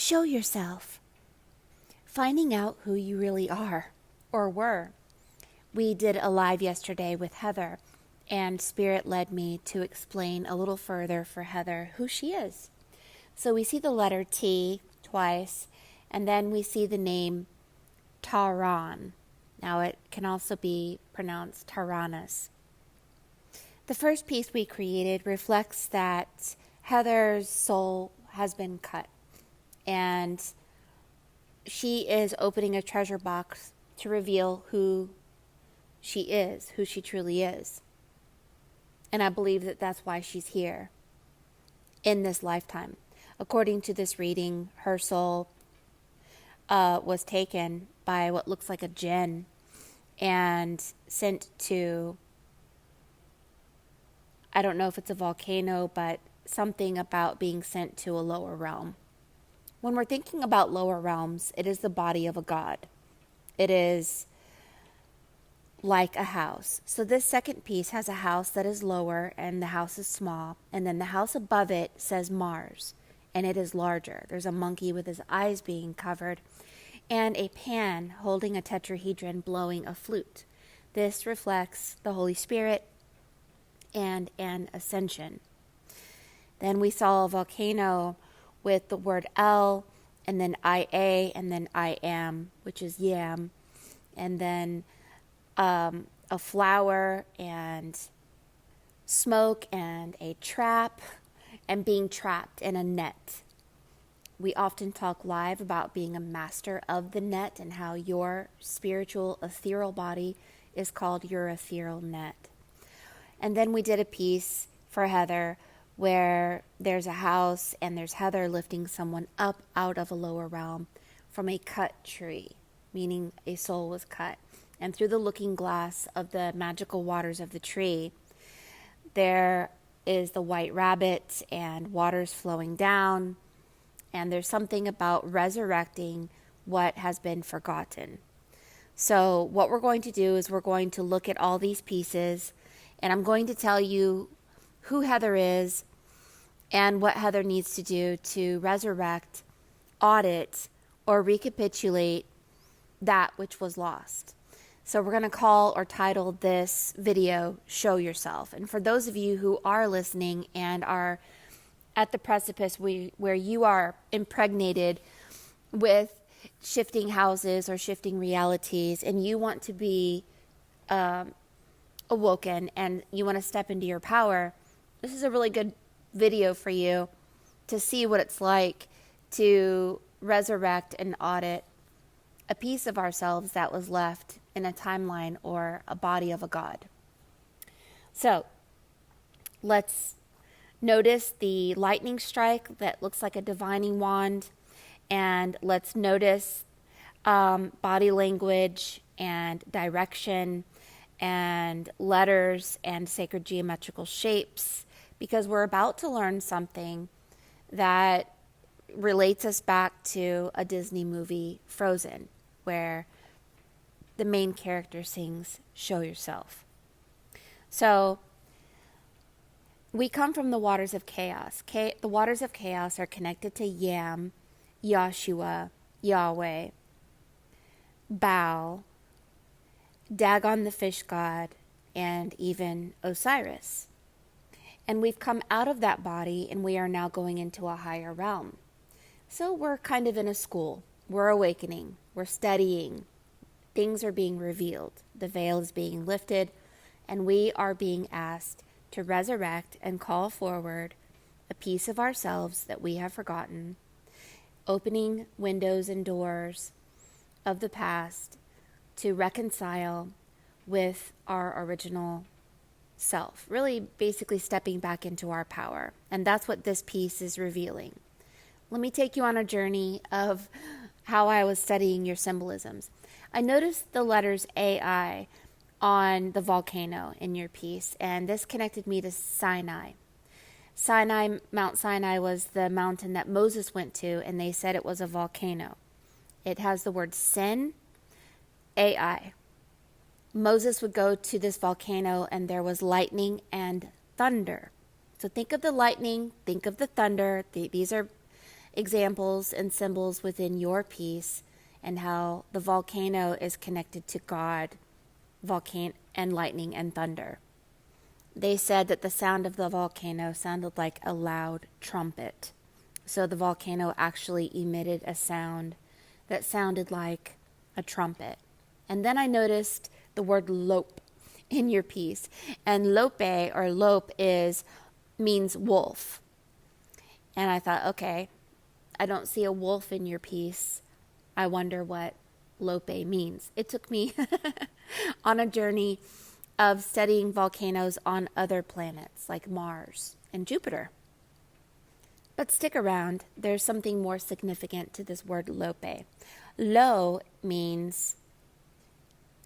Show yourself. Finding out who you really are, or were. We did a live yesterday with Heather, and Spirit led me to explain a little further for Heather who she is. So we see the letter T twice, and then we see the name Taran. Now it can also be pronounced Taranis. The first piece we created reflects that Heather's soul has been cut, and she is opening a treasure box to reveal who she is, who she truly is. And I believe that that's why she's here in this lifetime. According to this reading, her soul was taken by what looks like a jinn and sent to, I don't know if it's a volcano, but something about being sent to a lower realm. When we're thinking about lower realms, it is the body of a god. It is like a house. So this second piece has a house that is lower and the house is small. And then the house above it says Mars, and it is larger. There's a monkey with his eyes being covered and a pan holding a tetrahedron blowing a flute. This reflects the Holy Spirit and an ascension. Then we saw a volcano with the word L, and then IA, and then I am, which is yam, and then a flower, and smoke, and a trap, and being trapped in a net. We often talk live about being a master of the net and how your spiritual ethereal body is called your ethereal net. And then we did a piece for Heather where there's a house and there's Heather lifting someone up out of a lower realm from a cut tree, meaning a soul was cut. And through the looking glass of the magical waters of the tree, there is the white rabbit and waters flowing down. And there's something about resurrecting what has been forgotten. So what we're going to do is we're going to look at all these pieces, and I'm going to tell you who Heather is and what Heather needs to do to resurrect, audit, or recapitulate that which was lost. So we're going to call or title this video, Show Yourself. And for those of you who are listening and are at the precipice where you are impregnated with shifting houses or shifting realities, and you want to be awoken and you want to step into your power, this is a really good video for you to see what it's like to resurrect and audit a piece of ourselves that was left in a timeline or a body of a god. So let's notice the lightning strike that looks like a divining wand, and let's notice body language and direction and letters and sacred geometrical shapes, because we're about to learn something that relates us back to a Disney movie, Frozen, where the main character sings, Show Yourself. So we come from the waters of chaos. The waters of chaos are connected to Yam, Yahshua, Yahweh, Baal, Dagon the fish god, and even Osiris. And we've come out of that body, and we are now going into a higher realm. So we're kind of in a school. We're awakening. We're studying. Things are being revealed. The veil is being lifted, and we are being asked to resurrect and call forward a piece of ourselves that we have forgotten, opening windows and doors of the past to reconcile with our original self, really basically stepping back into our power. And that's what this piece is revealing. Let me take you on a journey of how I was studying your symbolisms. I noticed the letters AI on the volcano in your piece, and this connected me to Sinai. Mount Sinai was the mountain that Moses went to, and they said it was a volcano. It has the word sin, AI. Moses would go to this volcano, and there was lightning and thunder. So think of the lightning, think of the thunder. These are examples and symbols within your piece and how the volcano is connected to God, volcano, and lightning and thunder. They said that the sound of the volcano sounded like a loud trumpet. So the volcano actually emitted a sound that sounded like a trumpet. And then I noticed the word lope in your piece. And lope or lope means wolf. And I thought, okay, I don't see a wolf in your piece. I wonder what lope means. It took me on a journey of studying volcanoes on other planets like Mars and Jupiter. But stick around, there's something more significant to this word lope. Lo means,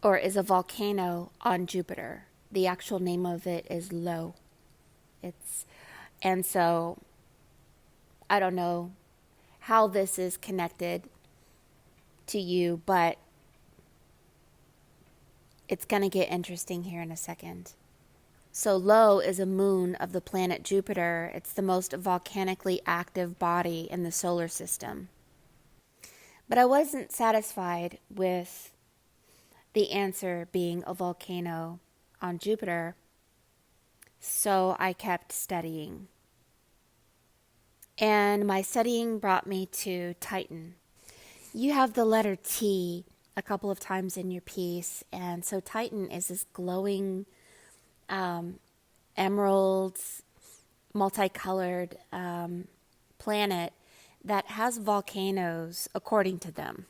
or is a volcano on Jupiter. The actual name of it is Lo. And so I don't know how this is connected to you, but it's going to get interesting here in a second. So Lo is a moon of the planet Jupiter. It's the most volcanically active body in the solar system. But I wasn't satisfied with the answer being a volcano on Jupiter, so I kept studying. And my studying brought me to Titan. You have the letter T a couple of times in your piece, and so Titan is this glowing emeralds, multicolored planet that has volcanoes, according to them,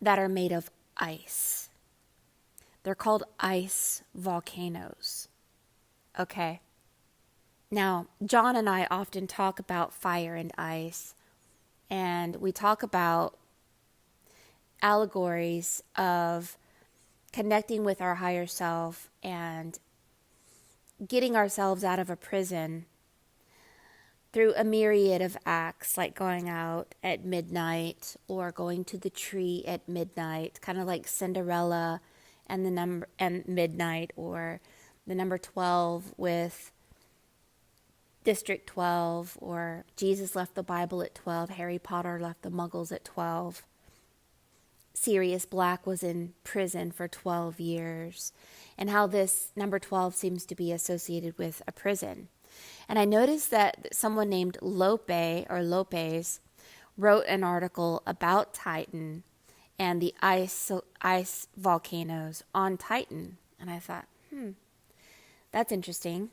that are made of ice. They're called ice volcanoes. Okay. Now, John and I often talk about fire and ice, and we talk about allegories of connecting with our higher self and getting ourselves out of a prison through a myriad of acts, like going out at midnight or going to the tree at midnight, kind of like Cinderella and midnight, or the number 12 with District 12, or Jesus left the Bible at 12, Harry Potter left the Muggles at 12. Sirius Black was in prison for 12 years, and how this number 12 seems to be associated with a prison. And I noticed that someone named Lope or Lopez wrote an article about Titan and the ice volcanoes on Titan. And I thought, that's interesting.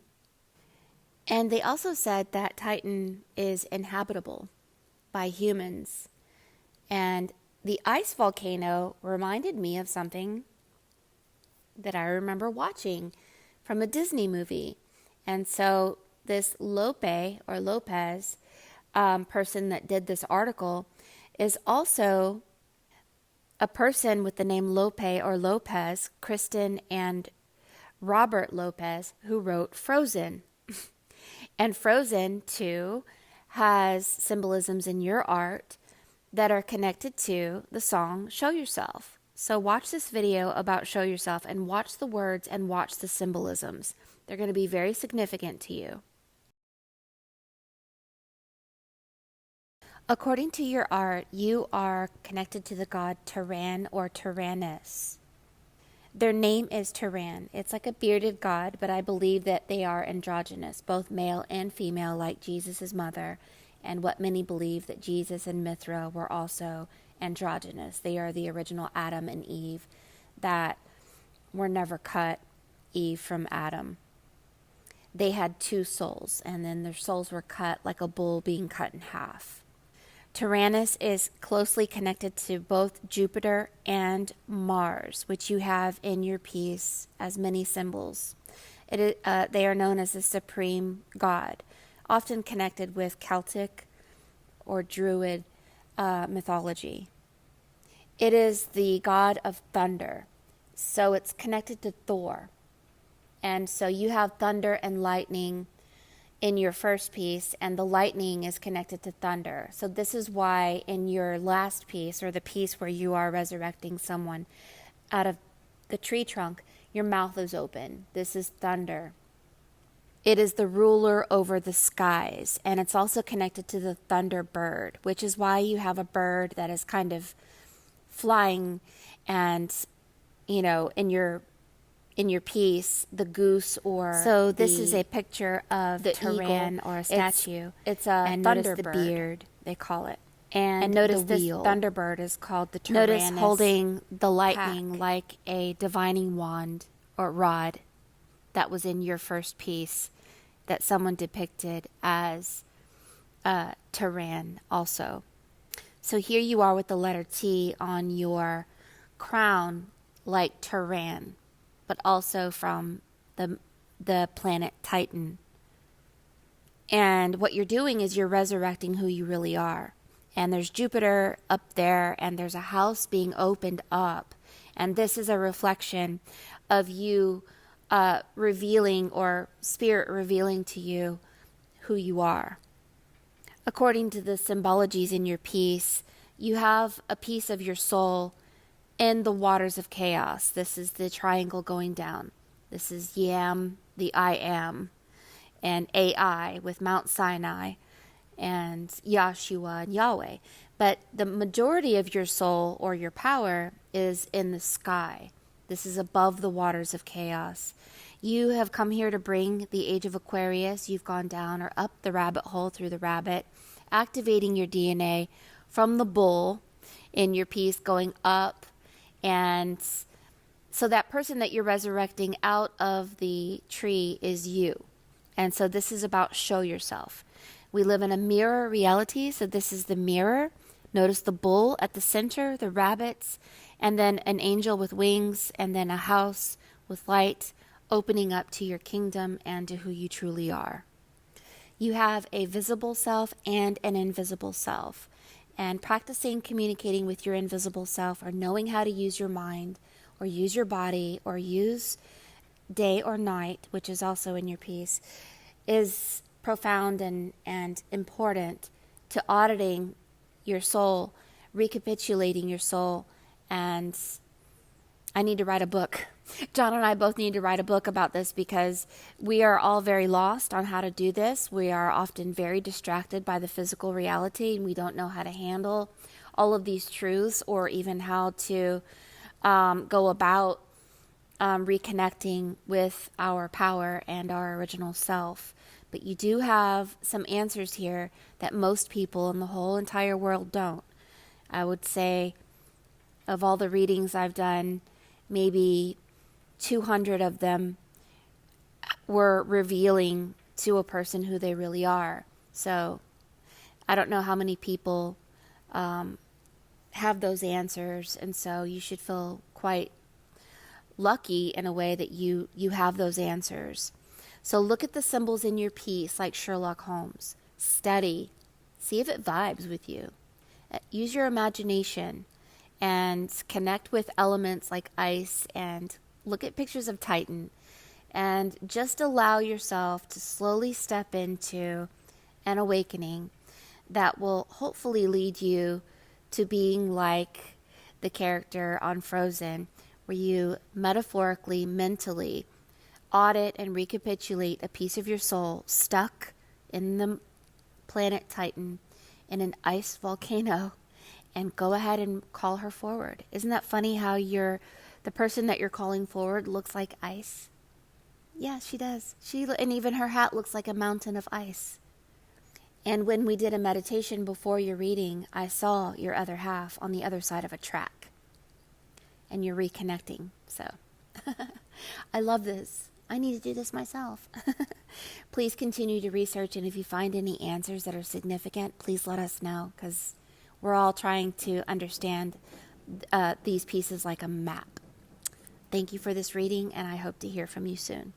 And they also said that Titan is inhabitable by humans. And the ice volcano reminded me of something that I remember watching from a Disney movie. And so this Lope or Lopez person that did this article is also a person with the name Lope or Lopez, Kristen and Robert Lopez, who wrote Frozen. And Frozen, too, has symbolisms in your art that are connected to the song Show Yourself. So watch this video about Show Yourself and watch the words and watch the symbolisms. They're going to be very significant to you. According to your art, you are connected to the god Tyran or Tyrannus. Their name is Tyran. It's like a bearded god, but I believe that they are androgynous, both male and female, like Jesus' mother, and what many believe that Jesus and Mithra were also androgynous. They are the original Adam and Eve that were never cut, Eve from Adam. They had two souls, and then their souls were cut like a bull being cut in half. Tyrannus is closely connected to both Jupiter and Mars, which you have in your piece as many symbols. They are known as the supreme god, often connected with Celtic or Druid mythology. It is the god of thunder, so it's connected to Thor. And so you have thunder and lightning in your first piece, and the lightning is connected to thunder. So this is why in your last piece, or the piece where you are resurrecting someone out of the tree trunk, your mouth is open. This is thunder. It is the ruler over the skies, and it's also connected to the thunderbird, which is why you have a bird that is kind of flying, and in your piece, the goose, or so this is a picture of the Turan, or a statue. It's a and thunderbird. Notice the beard, they call it. And notice this thunderbird is called the Tyrannus. Notice holding the lightning like a divining wand or rod that was in your first piece that someone depicted as Turan also. So here you are with the letter T on your crown like Turan, but also from the planet Titan. And what you're doing is you're resurrecting who you really are. And there's Jupiter up there, and there's a house being opened up. And this is a reflection of you revealing, or spirit revealing to you who you are. According to the symbologies in your piece, you have a piece of your soul in the waters of chaos. This is the triangle going down. This is Yam, the I am, and AI with Mount Sinai, and Yahshua and Yahweh. But the majority of your soul or your power is in the sky. This is above the waters of chaos. You have come here to bring the age of Aquarius. You've gone down or up the rabbit hole through the rabbit, activating your DNA from the bull in your piece, going up. And so that person that you're resurrecting out of the tree is you. And so this is about show yourself. We live in a mirror reality, so this is the mirror. Notice the bull at the center, the rabbits, and then an angel with wings, and then a house with light opening up to your kingdom and to who you truly are. You have a visible self and an invisible self. And practicing communicating with your invisible self, or knowing how to use your mind, or use your body, or use day or night, which is also in your piece, is profound and important to auditing your soul, recapitulating your soul. And I need to write a book. John and I both need to write a book about this, because we are all very lost on how to do this. We are often very distracted by the physical reality, and we don't know how to handle all of these truths, or even how to go about reconnecting with our power and our original self. But you do have some answers here that most people in the whole entire world don't. I would say of all the readings I've done, maybe 200 of them were revealing to a person who they really are. So I don't know how many people have those answers, and so you should feel quite lucky in a way that you have those answers. So look at the symbols in your piece like Sherlock Holmes. Study. See if it vibes with you. Use your imagination and connect with elements like ice, and look at pictures of Titan, and just allow yourself to slowly step into an awakening that will hopefully lead you to being like the character on Frozen, where you metaphorically, mentally audit and recapitulate a piece of your soul stuck in the planet Titan in an ice volcano, and go ahead and call her forward. Isn't that funny how the person that you're calling forward looks like ice? Yeah, she does. And even her hat looks like a mountain of ice. And when we did a meditation before your reading, I saw your other half on the other side of a track. And you're reconnecting. So I love this. I need to do this myself. Please continue to research, and if you find any answers that are significant, please let us know, because we're all trying to understand these pieces like a map. Thank you for this reading, and I hope to hear from you soon.